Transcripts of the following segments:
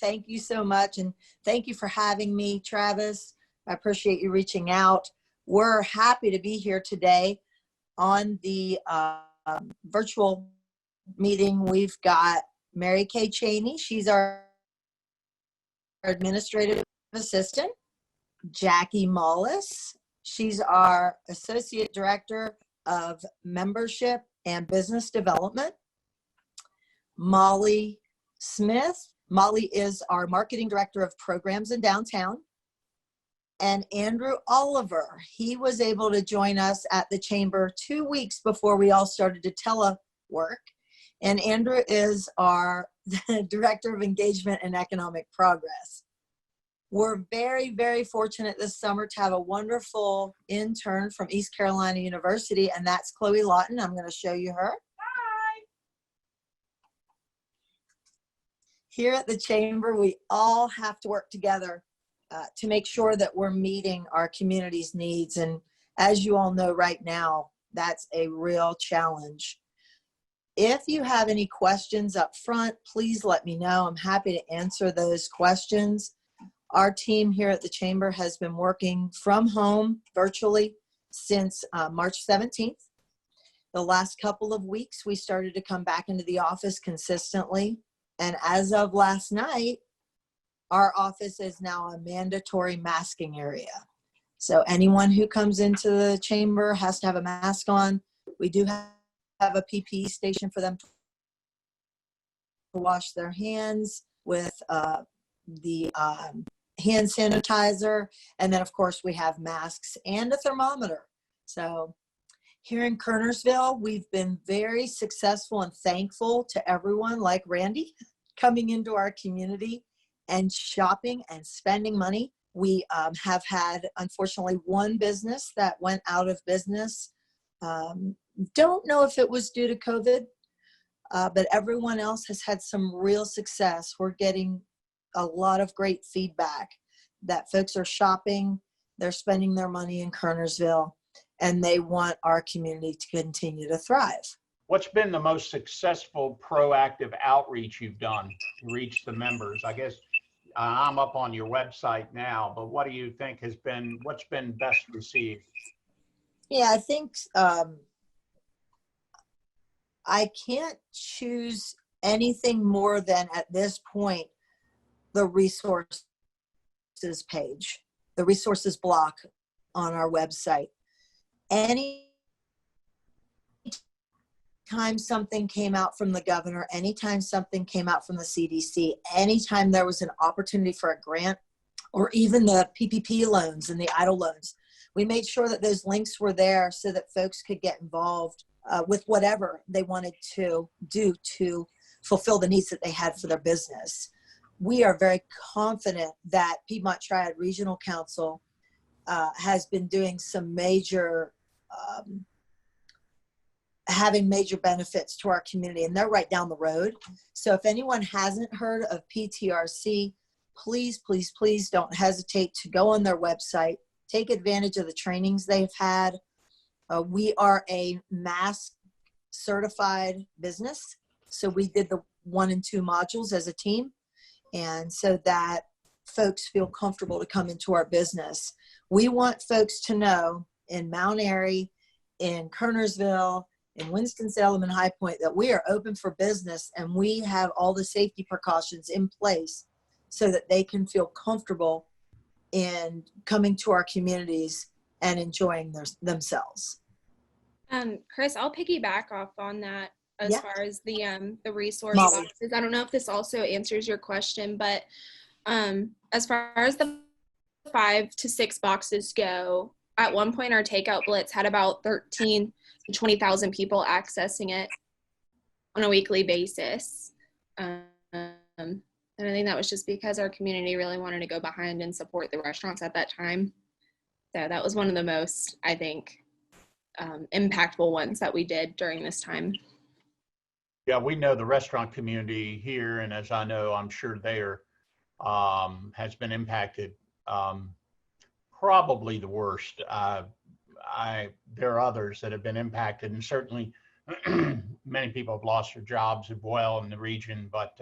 thank you so much. And thank you for having me, Travis. I appreciate you reaching out. We're happy to be here today on the virtual meeting. We've got Mary Kay Cheney. She's our administrative assistant. Jackie Mollis. She's our associate director of membership and business development. Molly Smith. Molly is our marketing director of programs in downtown. And Andrew Oliver, he was able to join us at the chamber 2 weeks before we all started to telework. And Andrew is our director of engagement and economic progress. We're very, very fortunate this summer to have a wonderful intern from East Carolina University, and that's Chloe Lawton. I'm going to show you her. Hi. Here at the chamber, we all have to work together to make sure that we're meeting our community's needs. And as you all know right now, that's a real challenge. If you have any questions up front, please let me know. I'm happy to answer those questions. Our team here at the chamber has been working from home virtually since March 17th. The last couple of weeks, we started to come back into the office consistently. And as of last night, our office is now a mandatory masking area. So anyone who comes into the chamber has to have a mask on. We do have a PPE station for them to wash their hands with the hand sanitizer. And then of course we have masks and a thermometer. So here in Kernersville, we've been very successful and thankful to everyone like Randy coming into our community and shopping and spending money. We have had, unfortunately, one business that went out of business. Don't know if it was due to COVID, but everyone else has had some real success. We're getting a lot of great feedback that folks are shopping, they're spending their money in Kernersville, and they want our community to continue to thrive. What's been the most successful proactive outreach you've done to reach the members? I guess I'm up on your website now, but what do you think has been, what's been best received? Yeah, I think I can't choose anything more than at this point, the resources page, the resources block on our website. Anytime something came out from the governor, anytime something came out from the CDC, anytime there was an opportunity for a grant or even the PPP loans and the EIDL loans, we made sure that those links were there so that folks could get involved with whatever they wanted to do to fulfill the needs that they had for their business. We are very confident that Piedmont Triad Regional Council has been doing some major, having major benefits to our community, and they're right down the road. So if anyone hasn't heard of PTRC, please, please, please don't hesitate to go on their website, take advantage of the trainings they've had. We are a mask certified business. So we did the 1 and 2 modules as a team. And so that folks feel comfortable to come into our business. We want folks to know in Mount Airy, in Kernersville, in Winston-Salem and High Point that we are open for business and we have all the safety precautions in place so that they can feel comfortable in coming to our communities and enjoying themselves. Chris, I'll piggyback off on that as far as the resource Molly. boxes. I don't know if this also answers your question, but as far as the 5 to 6 boxes go, at one point our takeout blitz had about 13 to 20,000 people accessing it on a weekly basis. And I think that was just because our community really wanted to go behind and support the restaurants at that time. So that was one of the most, I think, impactful ones that we did during this time. Yeah, we know the restaurant community here, and as I know, I'm sure there has been impacted probably the worst. There are others that have been impacted, and certainly many people have lost their jobs as well in the region. But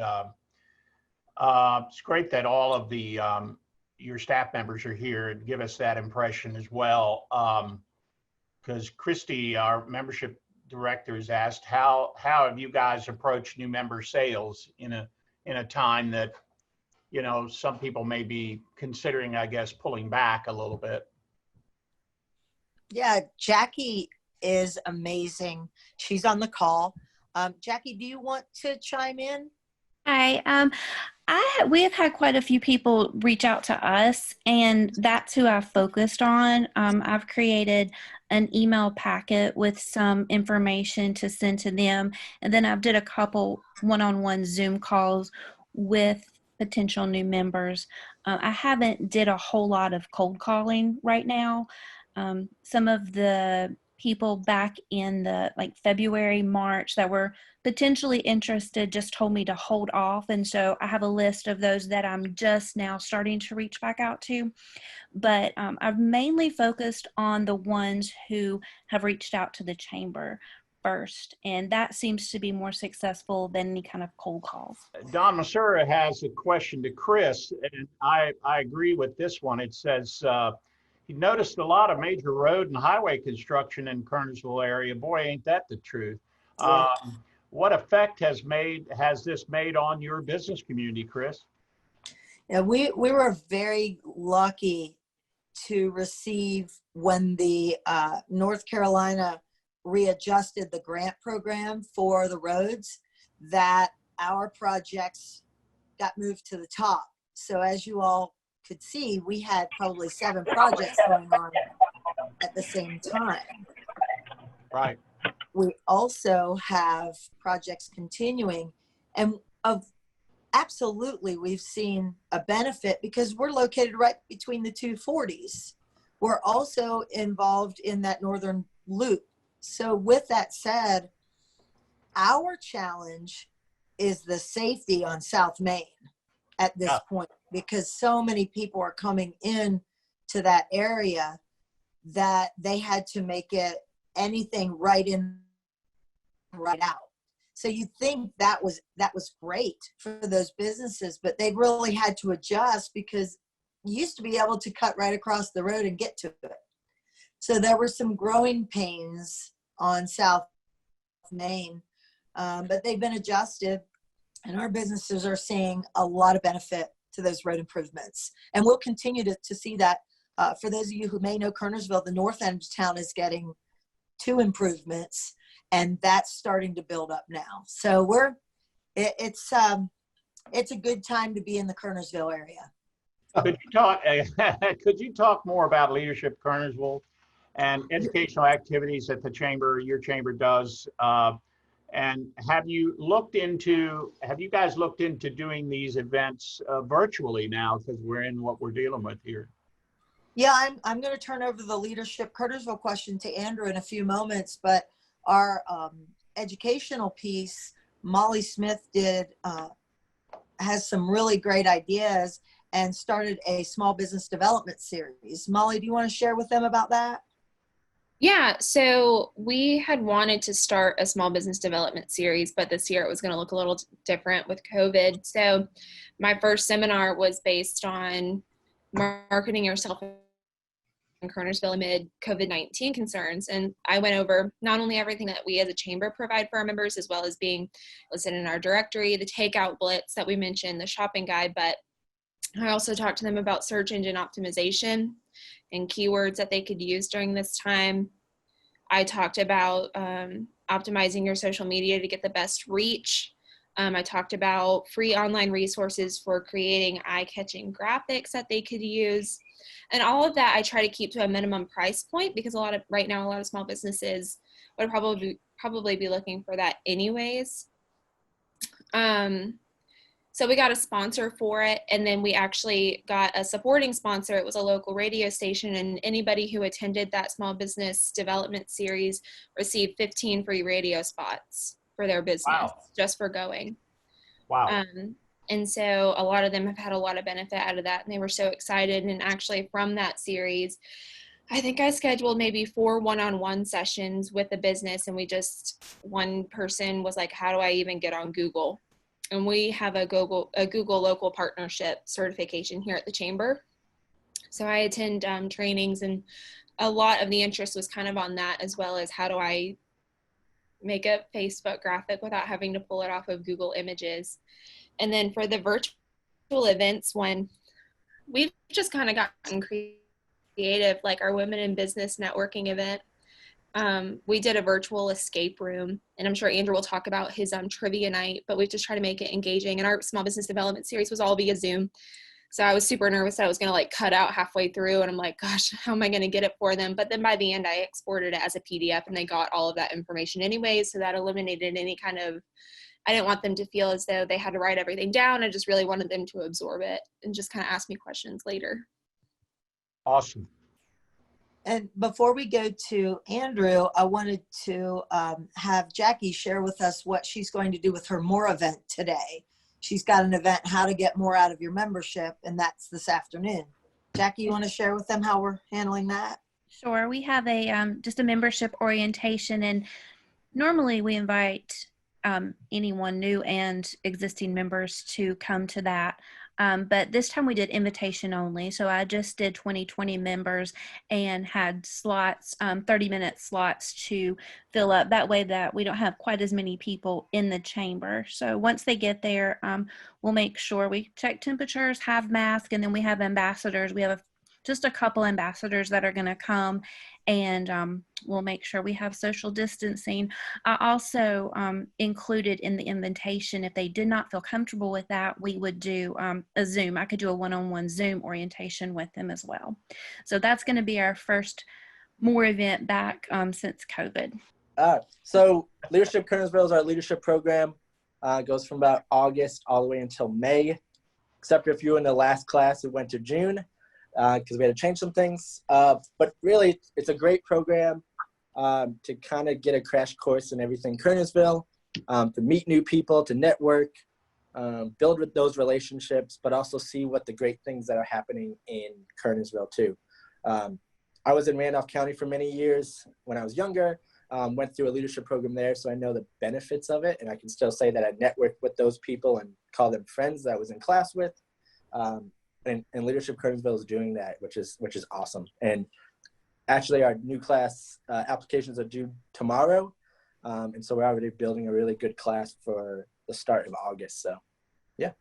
It's great that all of the your staff members are here and give us that impression as well. Because Christy, our membership director, has asked how have you guys approached new member sales in a time that, you know, some people may be considering, I guess, pulling back a little bit. Yeah, Jackie is amazing. She's on the call. Jackie, do you want to chime in? Hi. We have had quite a few people reach out to us, and that's who I've focused on. I've created an email packet with some information to send to them, and then I've did a couple one-on-one Zoom calls with potential new members. I haven't did a whole lot of cold calling right now. Some of the people back in the February, March that were potentially interested just told me to hold off. And so I have a list of those that I'm just now starting to reach back out to. But I've mainly focused on the ones who have reached out to the chamber first. And that seems to be more successful than any kind of cold calls. Don Masura has a question to Chris, and I agree with this one. It says, he noticed a lot of major road and highway construction in Kernersville area. Boy, ain't that the truth. Yeah. What effect has this made on your business community, Chris? Yeah, we were very lucky to receive when the North Carolina readjusted the grant program for the roads, that our projects got moved to the top. So as you all could see, we had probably 7 projects going on at the same time. Right. We also have projects continuing, and absolutely we've seen a benefit because we're located right between the 240s. We're also involved in that northern loop. So with that said, our challenge is the safety on South Main at this point, because so many people are coming in to that area that they had to make it anything right in, right out. So you think that was great for those businesses, but they really had to adjust because you used to be able to cut right across the road and get to it. So there were some growing pains on South Main, but they've been adjusted, and our businesses are seeing a lot of benefit to those road improvements. And we'll continue to see that. For those of you who may know Kernersville, the north end of town is getting 2 improvements, and that's starting to build up now. So it's a good time to be in the Kernersville area. Could you talk more about Leadership Kernersville and educational activities that your chamber does? And have you guys looked into doing these events virtually now, because we're in what we're dealing with here? Yeah, I'm going to turn over the Leadership Kernersville question to Andrew in a few moments, but our educational piece, Molly Smith has some really great ideas and started a small business development series. Molly, do you want to share with them about that? Yeah, so we had wanted to start a small business development series, but this year it was going to look a little different with COVID. So my first seminar was based on marketing yourself in Kernersville amid COVID-19 concerns. And I went over not only everything that we as a chamber provide for our members, as well as being listed in our directory, the takeout blitz that we mentioned, the shopping guide, but I also talked to them about search engine optimization and keywords that they could use during this time. I talked about optimizing your social media to get the best reach. I talked about free online resources for creating eye-catching graphics that they could use. And all of that I try to keep to a minimum price point, because right now a lot of small businesses would probably be looking for that anyways. So we got a sponsor for it, and then we actually got a supporting sponsor. It was a local radio station, and anybody who attended that small business development series received 15 free radio spots for their business. Wow. Just for going. Wow. And so a lot of them have had a lot of benefit out of that, and they were so excited. And actually from that series, I think I scheduled maybe 4 one-on-one sessions with the business, and one person was like, how do I even get on Google? and we have a Google local partnership certification here at the chamber. So I attend trainings, and a lot of the interest was kind of on that, as well as how do I make a Facebook graphic without having to pull it off of Google Images. And then for the virtual events, when we've just kind of gotten creative, like our Women in Business networking event, we did a virtual escape room, and I'm sure Andrew will talk about his trivia night, but we've just tried to make it engaging. And our small business development series was all via Zoom. So I was super nervous that I was going to like cut out halfway through, and I'm like, gosh, how am I going to get it for them? But then by the end, I exported it as a PDF, and they got all of that information anyways. So that eliminated any kind of, I didn't want them to feel as though they had to write everything down. I just really wanted them to absorb it and just kind of ask me questions later. Awesome. And before we go to Andrew, I wanted to have Jackie share with us what she's going to do with her More event today. She's got an event, How to Get More Out of Your Membership, and that's this afternoon. Jackie, you want to share with them how we're handling that? Sure. We have a just a membership orientation, and normally we invite anyone new and existing members to come to that. But this time we did invitation only. So I just did 2020 members and had slots, 30-minute slots to fill up. That way that we don't have quite as many people in the chamber. So once they get there, we'll make sure we check temperatures, have masks, and then we have ambassadors. We have just a couple ambassadors that are going to come, and we'll make sure we have social distancing. I also included in the invitation, if they did not feel comfortable with that, we would do a Zoom. I could do a one-on-one Zoom orientation with them as well. So that's going to be our first More event back since COVID. So Leadership Kernersville is our leadership program. It goes from about August all the way until May, except if you were in the last class, it went to June. Because we had to change some things. But really, it's a great program to kind of get a crash course in everything Kernersville, to meet new people, to network, build with those relationships, but also see what the great things that are happening in Kernersville too. I was in Randolph County for many years when I was younger, went through a leadership program there, so I know the benefits of it, and I can still say that I networked with those people and call them friends that I was in class with. And Leadership Kernersville is doing that, which is awesome. And actually, our new class applications are due tomorrow, and so we're already building a really good class for the start of August. So, yeah.